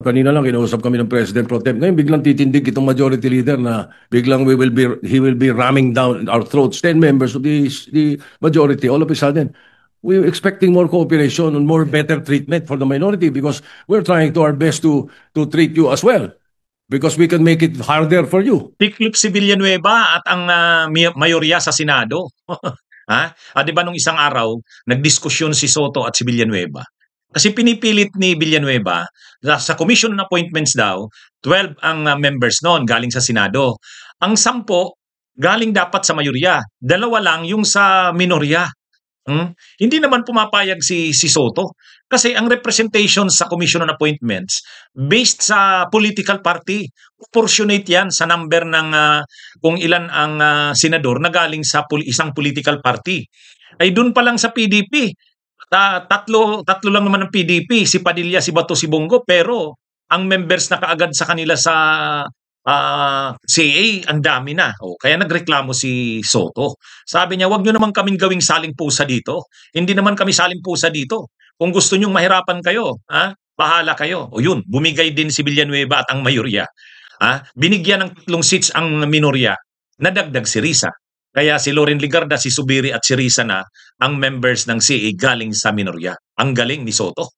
kanina lang kinausap kami ng President Pro Tem. Ngayon biglang titindig itong majority leader na biglang he will be ramming down our throats. 10 members of the majority all of a sudden. We're expecting more cooperation and more better treatment for the minority because we're trying to our best to treat you as well because we can make it harder for you. Tiklop si Villanueva at ang mayorya sa Senado. Ha? Di ba nung isang araw, nagdiskusyon si Soto at si Villanueva? Kasi pinipilit ni Villanueva sa Commission on Appointments daw, 12 ang members noon galing sa Senado. Ang 10 galing dapat sa mayorya. 2 lang yung sa minorya. Hindi naman pumapayag si Soto kasi ang representation sa Commission on Appointments based sa political party, proportionate yan sa number ng kung ilan ang senador na galing sa isang political party. Ay doon pa lang sa PDP, tatlo lang naman ng PDP, si Padilla, si Bato, si Bongo, pero ang members na kaagad sa kanila sa CA, ang dami na. Kaya nagreklamo si Soto. Sabi niya, wag nyo naman kaming gawing saling pusa dito. Hindi naman kami saling pusa dito. Kung gusto nyong mahirapan kayo, bahala kayo. O yun, bumigay din si Villanueva at ang mayorya. Binigyan ng 3 seats ang minorya. Nadagdag si Risa. Kaya si Loren Legarda, si Subiri at si Risa na ang members ng CA galing sa minorya. Ang galing ni Soto.